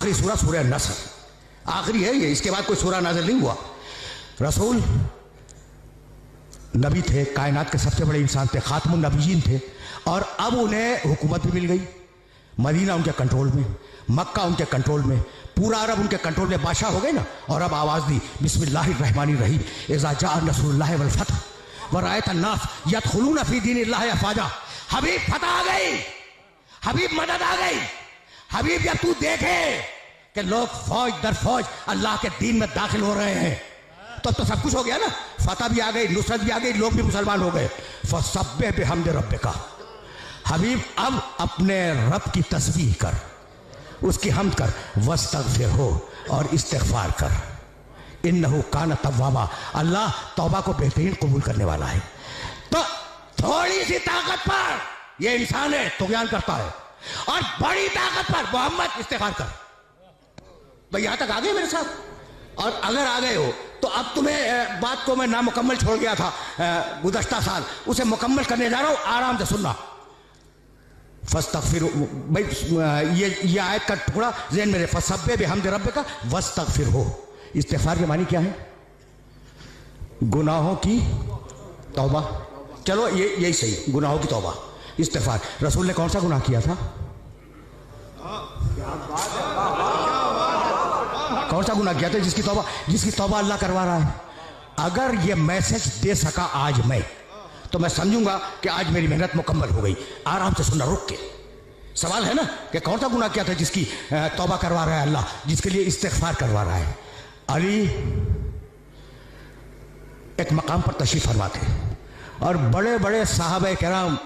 आखिरी सूरा सूरह नसर आखिरी है ये, इसके बाद कोई सूरा नाज़िल नहीं हुआ। रसूल नबी थे, कायनात के सबसे बड़े इंसान थे, खातमुन नबीयीन थे, और अब उन्हें हुकूमत भी मिल गई। मदीना उनके कंट्रोल में, मक्का उनके कंट्रोल में, पूरा अरब उनके कंट्रोल में, बादशाह हो गए ना। और अब आवाज़ दी बिस्मिल्लाहिर्रहमानिर्रहीम, इज़ा जाअ नस्रुल्लाहि वल फतह व रअयत अन्नास यदखुलूना फी दीनिल्लाहि अफ़वाजा। हबीब फतह आ गई, हबीब मदद आ गई। हबीब जब तू देखे कि लोग फौज दर फौज अल्लाह के दीन में दाखिल हो रहे हैं, तो सब कुछ हो गया ना। फतह भी आ गई, नुसरत भी आ गई, लोग भी मुसलमान हो गए। फसब्बिह बिहम्दि रब्बिका, हबीब अब अपने रब की तस्बीह कर, उसकी हम्द कर, वस्तगफिर हो और इस्तिगफार कर, इन्नहु कान तव्वाबा, अल्लाह तौबा को बेहतरीन कबूल करने वाला है। तो थोड़ी सी ताकत पर ये इंसान है तुग़यान करता है, और बड़ी ताकत पर मोहम्मद इस्तिगफार कर। भाई यहां तक आ गए मेरे साथ? और अगर आ गए हो तो अब तुम्हें बात को मैं नामुकम्मल छोड़ गया था गुज़श्ता साल, उसे मुकम्मल करने जा रहा हूं, आराम से सुनना। फस्तगफिर, भाई ये आयत का टुकड़ा ज़हन में रहे, फसब्बिह बिहम्दि रब्बिका वस्तगफिर हो। इस्तिगफार के मानी क्या है? गुनाहों की तौबा। चलो ये यही सही, गुनाहों की तौबा, इस्तिगफार। रसूल ने कौन सा गुनाह किया था? कौन सा गुनाह किया था जिसकी तौबा अल्लाह करवा रहा है? अगर ये मैसेज दे सका आज मैं, तो मैं समझूंगा कि आज मेरी मेहनत मुकम्मल हो गई। आराम से सुनना, रुक के। सवाल है ना कि कौन सा गुनाह किया था जिसकी तौबा करवा रहा है अल्लाह, जिसके लिए इस्तिगफार करवा रहा है? अली एक मकाम पर तशरीफ फरमा थे, और बड़े बड़े साहबे किराम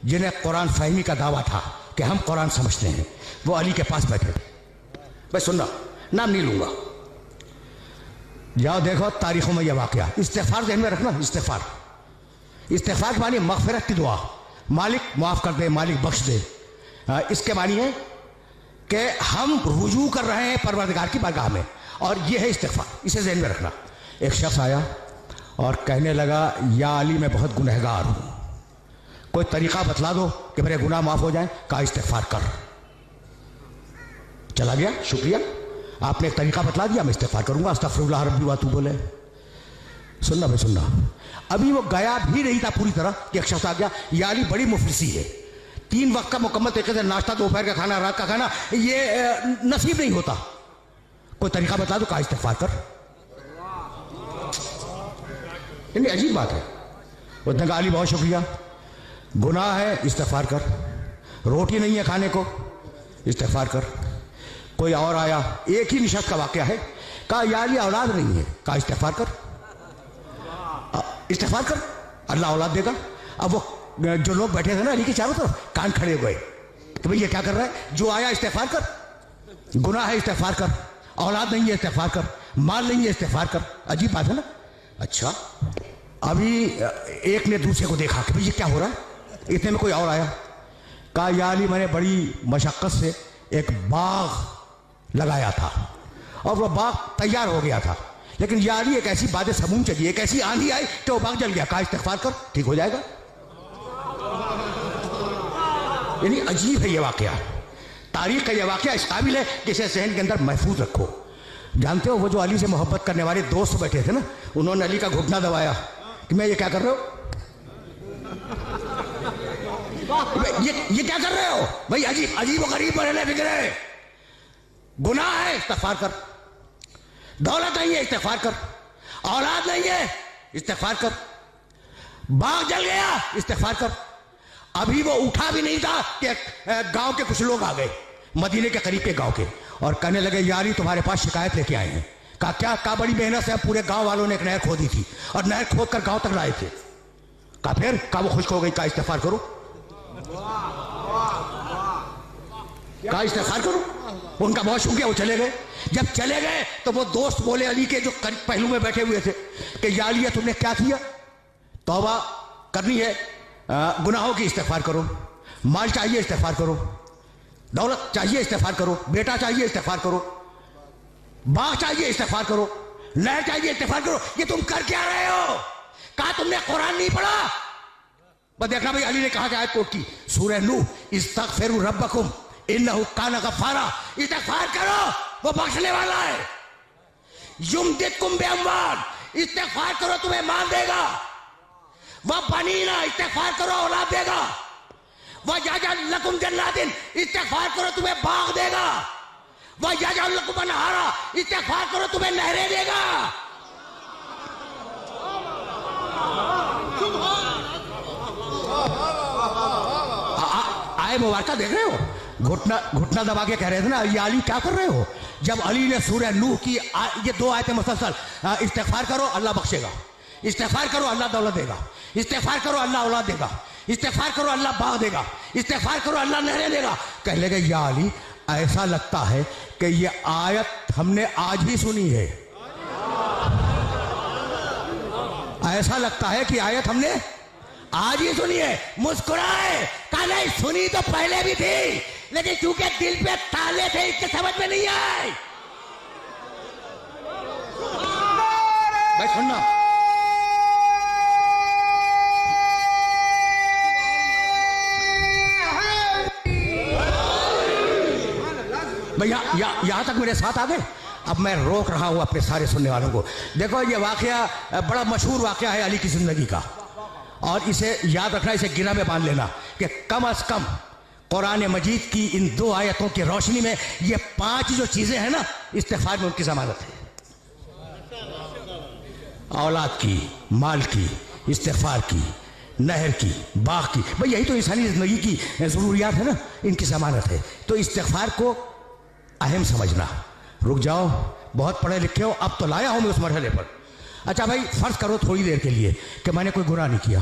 जिन्हें कुरान फहमी का दावा था कि हम कुरान समझते हैं, वो अली के पास बैठे थे। भाई सुनना, नाम नहीं लूंगा, जाओ देखो तारीखों में यह वाकया। इस्तिगफार ध्यान में रखना, इस्तिगफार के मानी मग़फ़िरत की दुआ, मालिक माफ़ कर दे, मालिक बख्श दे। इसके मानी है कि हम रुजू कर रहे हैं परवरदिगार की बारगाह में, और यह है इस्तिगफार। इसे ज़हन में रखना। एक शख्स आया और कहने लगा, या अली मैं बहुत गुनहगार हूँ, कोई तरीक़ा बतला दो कि मेरे गुनाह माफ़ हो जाए। कहा इस्तिगफार कर। चला गया, शुक्रिया, आपने एक तरीक़ा बतला दिया, मैं इस्तिगफार करूँगा, अस्तग़फ़िरुल्लाह रब्बी व अतूबु इलैह। सुनना भाई सुनना, अभी वो गया भी नहीं था पूरी तरह कि एक शख्स आ गया, या अली बड़ी मुफलिसी है, 3 वक्त का मुकम्मल तरीके से नाश्ता, दोपहर का खाना, रात का खाना ये नसीब नहीं होता, कोई तरीका बता दो। कहा इस्तिगफार कर। यानी अजीब बात है। उसने कहा अली बहुत शुक्रिया, गुनाह है, इस्तिगफार कर। रोटी नहीं है खाने को, इस्तिगफार कर। कोई और आया, एक ही निशस्त का वाकया है, कहा या अली औलाद नहीं है। कहा इस्तिगफार कर, इस्तिगफार कर, अल्लाह औलाद देगा। अब वो जो लोग बैठे थे ना अली के चारों तरफ, कान खड़े हो गए कि भाई ये क्या कर रहा है? जो आया इस्तिगफार कर, गुनाह है इस्तिगफार कर, औलाद नहीं है इस्तिगफार कर, माल नहीं है इस्तिगफार कर। अजीब बात है ना। अच्छा, अभी एक ने दूसरे को देखा कि भाई ये क्या हो रहा है। इतने में कोई और आया, कहा या अली मैंने बड़ी मशक्क़त से एक बाग लगाया था, और वह बाग तैयार हो गया था, लेकिन या अली एक ऐसी बात समूम चली, एक ऐसी आंधी आई कि वो बाग जल गया। कहा इस्तिगफार कर, ठीक हो जाएगा। यानी अजीब है ये वाकया, तारीख का ये वाकया इस काबिल है कि इसे ज़हन के अंदर महफूज रखो। जानते हो वो जो अली से मोहब्बत करने वाले दोस्त बैठे थे ना, उन्होंने अली का घुटना दबाया कि मैं ये क्या कर रहे हो, ये क्या कर रहे हो भाई? अजीब अजीब व गरीब बने फिक्र है। गुनाह है, इस्तिगफार कर। दौलत नहीं है, इस्तिगफार कर। औलाद नहीं है, इस्तिगफार कर। बाग जल गया, इस्तिगफार कर। अभी वो उठा भी नहीं था कि गांव के कुछ लोग आ गए, मदीने के करीब के गांव के, और कहने लगे यारी तुम्हारे पास शिकायत लेके आए हैं। कहा क्या? कहा बड़ी मेहनत से पूरे गांव वालों ने एक नहर खोदी थी, और नहर खोद कर गांव तक लाए थे। कहा फिर? कहा वो खुश्क हो गई। कहा इस्तिगफार करो। कहा इस्तिगफार करो। उनका बहुत शुक्रिया, वो चले गए। जब चले गए तो वो दोस्त बोले अली के जो पहलू में बैठे हुए थे कि या अली तुमने क्या किया? तौबा करनी है, गुनाहों की, इस्तिगफार करो। माल चाहिए, इस्तिगफार करो। दौलत चाहिए, इस्तिगफार करो। बेटा चाहिए, इस्तिगफार करो। बाग चाहिए, इस्तिगफार करो। नहर चाहिए, इस्तिगफार करो। ये तुम कर क्या रहे हो? कहा तुमने कुरान नहीं पढ़ा? बस देखना भाई, अली ने कहा कि आयत कोट की, सूरह नूह, इस्तगफिरू रब्बकुम इन्नहु काना गफ्फारा, इस्तिग़फ़ार करो वो बख्शने वाला है। युमदिदकुम बिअम्वाल, इस्तिग़फ़ार करो तुम्हें माल देगा। वह बनीना, इस्तिग़फ़ार करो औलाद देगा। वह यजअल लकुम जन्नातिन, इस्तिग़फ़ार करो तुम्हें बाग देगा। वह यजअल लकुम अनहारा, इस्तिग़फ़ार करो तुम्हें नहरें देगा। आए मुबारका देख रहे हो, घुटना घुटना दबा के कह रहे थे ना, ये अली क्या कर रहे हो? जब अली ने सूरह नूह की ये 2 आयतें मुसलसल, इस्तिग़फ़ार करो अल्लाह बख्शेगा, इस्तिग़फ़ार करो अल्लाह दौलत देगा, इस्तिग़फ़ार करो अल्लाह औलाद देगा, इस्तिग़फ़ार करो अल्लाह बाग देगा, इस्तिग़फ़ार करो अल्लाह नहरें देगा। कह लगे या अली ऐसा लगता है कि ये आयत हमने आज ही सुनी है, ऐसा लगता है कि आयत हमने आज ही सुनी है। मुस्कुराए, कहा नहीं सुनी तो पहले भी थी, लेकिन क्योंकि दिल पे ताले थे इसके समझ में नहीं आए। भाई सुनना, भैया यहां तक मेरे साथ आ गए। अब मैं रोक रहा हूं अपने सारे सुनने वालों को। देखो ये वाकया बड़ा मशहूर वाकया है अली की जिंदगी का, और इसे याद रखना, इसे गिरा में बांध लेना कि कम अज कम कुरान मजीद की इन 2 आयतों की रोशनी में ये 5 जो चीजें हैं ना, इस्तिग़फ़ार में उनकी जमानत है। औलाद की, माल की, इस्तिग़फ़ार की, नहर की, बाग की, भाई यही तो इंसानी जिंदगी की जरूरियात है ना, इनकी जमानत है। तो इस्तिग़फ़ार को अहम समझना। रुक जाओ, बहुत पढ़े लिखे हो, अब तो लाया हूं मैं उस मरहले पर। अच्छा भाई फर्ज करो थोड़ी देर के लिए कि मैंने कोई गुनाह नहीं किया।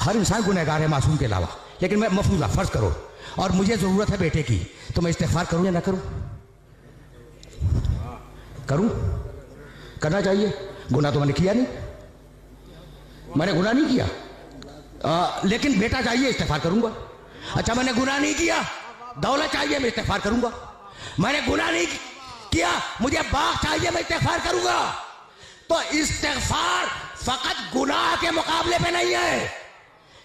हर इंसान गुनहगार है मासूम के अलावा, लेकिन मैं मफरूज़ा फर्ज करो और मुझे ज़रूरत है बेटे की, तो मैं इस्तिग़फ़ार करूं या ना करूं? करूं? करना चाहिए। गुनाह तो मैंने किया नहीं, मैंने गुनाह नहीं किया, लेकिन बेटा चाहिए, इस्तिग़फ़ार करूंगा। अच्छा मैंने गुनाह नहीं किया, दौलत चाहिए, मैं इस्तिग़फ़ार करूंगा। मैंने गुनाह नहीं किया, मुझे बाग चाहिए, मैं इस्तिग़फ़ार करूंगा। तो इस्तिग़फ़ार फकत गुनाह के मुकाबले पे नहीं है,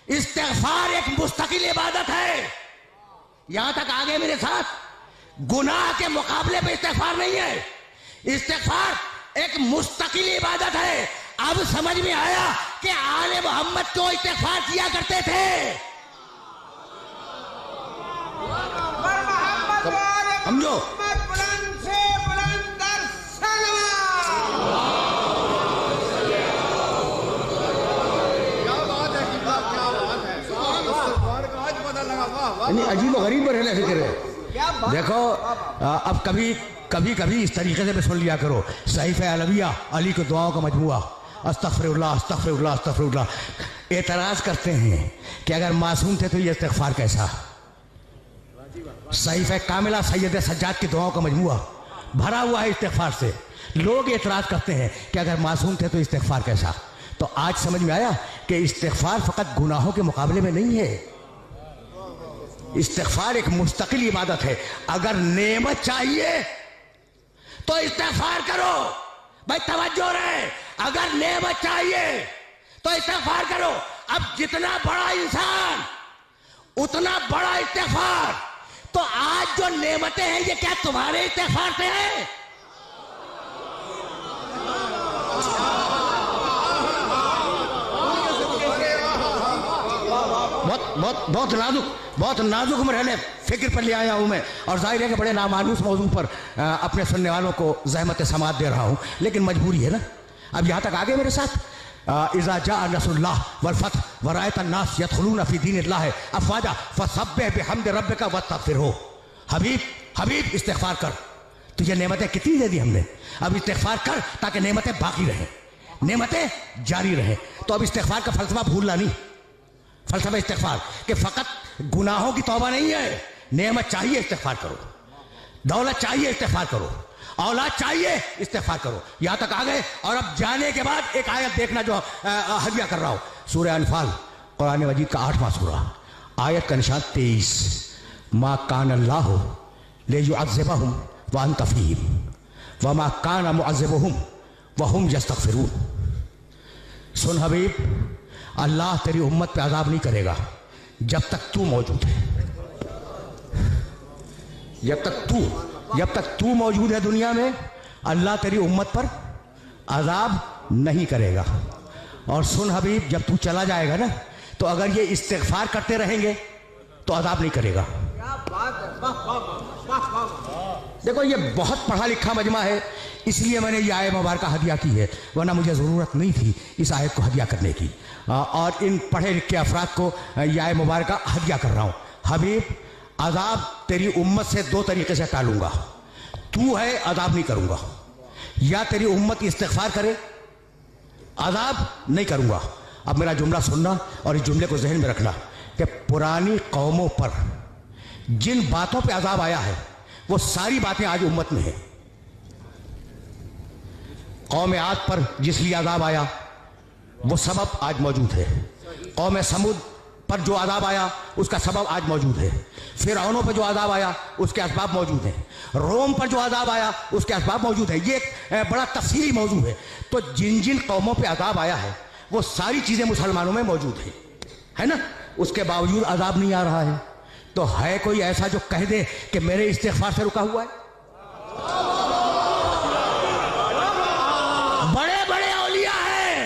इस्तिग़फ़ार एक मुस्तकिल इबादत है। यहां तक आगे मेरे साथ, गुनाह के मुकाबले पे इस्तिग़फ़ार नहीं है, इस्तिग़फ़ार एक मुस्तकिल इबादत है। अब समझ में आया कि आले मोहम्मद क्यों इस्तिग़फ़ार किया करते थे। समझो, अजीब गरीब पर रहने फिक्र है। देखो अब कभी कभी इस तरीके से भी सुन लिया करो, सहीफ़ा अलविया, अली की दुआओं का मजमुआ, अस्तग़फ़िरुल्लाह अस्तग़फ़िरुल्लाह अस्तग़फ़िरुल्लाह। एतराज करते हैं कि अगर मासूम थे तो ये इस्तिग़फ़ार कैसा? सहीफ़ा कामिला सैयद सज्जाद की दुआओं का मजमुआ भरा हुआ है इस्तिग़फ़ार से। लोग एतराज करते हैं कि अगर मासूम थे तो इस्तिग़फ़ार कैसा? तो आज समझ में आया कि इस्तिग़फ़ार फ़कत गुनाहों के मुकाबले में नहीं है, इस्तिग़फ़ार एक मुस्तकिल इबादत है। अगर नेमत चाहिए तो इस्तिग़फ़ार करो, भाई तवज्जो रहे, अगर नेमत चाहिए तो इस्तिग़फ़ार करो। अब जितना बड़ा इंसान उतना बड़ा इस्तिग़फ़ार। तो आज जो नेमतें हैं ये क्या तुम्हारे इस्तिग़फ़ार से है? बहुत नाजुक मरहले फिक्र पर ले आया हूं मैं, और जाहिर है कि बड़े नामानूस मौजू पर अपने सुनने वालों को ज़हमत समात दे रहा हूं, लेकिन मजबूरी है ना। अब यहां तक आगे मेरे साथ, इज़ा जाअ नस्रुल्लाह वल फतह व रअयत अन्नास यदखुलूना फी दीनिल्लाहि अफ़वाजा फसब्बिह बिहम्दि रब्बिका वस्तग़फिरहू। हबीब इस्तिग़फ़ार कर, तुझे नेमतें कितनी दे दी हमने, अब इस्तिग़फ़ार कर ताकि नेमतें बाकी रहें, नेमतें जारी रहें। तो अब इस्तिग़फ़ार का फ़लसफ़ा भूलना नहीं, फ़लसफ़ा इस्तिग़फ़ार कि फ़कत गुनाहों की तौबा नहीं है, नेमत चाहिए इस्तिग़फ़ार करो, दौलत चाहिए इस्तिग़फ़ार करो, औलाद चाहिए इस्तिग़फ़ार करो। यहां तक आ गए। और अब जाने के बाद एक आयत देखना जो हदिया कर रहा हूं, सूरह अनफ़ाल कुरान मजीद का 8वां सूरा, आयत का निशान 23, मा कान अल्लाहु लियुअज़्ज़िबहुम व अंत फ़ीहिम व मा कान मुअज़्ज़िबुहुम व हुम यस्तग़फ़िरून। सुन हबीब, अल्लाह तेरी उम्मत पे अज़ाब नहीं करेगा जब तक तू मौजूद है। जब तक तू मौजूद है दुनिया में, अल्लाह तेरी उम्मत पर अजाब नहीं करेगा। और सुन हबीब, जब तू चला जाएगा ना, तो अगर ये इस्तिग़फ़ार करते रहेंगे तो अजाब नहीं करेगा। देखो, ये बहुत पढ़ा लिखा मजमा है, इसलिए मैंने ये आयत मुबारक हदिया की है, वरना मुझे ज़रूरत नहीं थी इस आयत को हदिया करने की। और इन पढ़े लिखे अफराद को ये आयत मुबारक हदिया कर रहा हूँ। हबीब, अजाब तेरी उम्मत से दो तरीके से टालूंगा। तू है, अजाब नहीं करूंगा, या तेरी उम्मत इस्तिग़फ़ार करे, अजाब नहीं करूंगा। अब मेरा जुमला सुनना और इस जुमले को जहन में रखना कि पुरानी कौमों पर जिन बातों पे अजाब आया है, वो सारी बातें आज उम्मत में है। कौम आद पर जिस लिए अजाब आया, वो सबब आज मौजूद है। कौम समूद पर जो अजाब आया, उसका सबब आज मौजूद है। फिरौनों पर जो अजाब आया, उसके असबाब मौजूद हैं। रोम पर जो अजाब आया, उसके असबाब मौजूद है। ये एक बड़ा तफसीली मौजू है। तो जिन जिन कौमों पे अजाब आया है, वो सारी चीज़ें मुसलमानों में मौजूद है ना। उसके बावजूद अजाब नहीं आ रहा है। तो है कोई ऐसा जो कह दे कि मेरे इस्तिग़फ़ार से रुका हुआ है? बड़े बड़े औलिया हैं,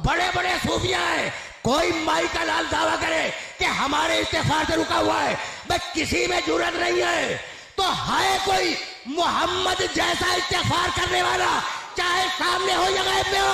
बड़े बड़े सूफिया हैं, कोई माई का लाल दावा करे कि हमारे इस्तिग़फ़ार से रुका हुआ है, बस किसी में जुर्रत नहीं है। तो है कोई मोहम्मद जैसा इस्तिग़फ़ार करने वाला, चाहे सामने हो या गायब में हो?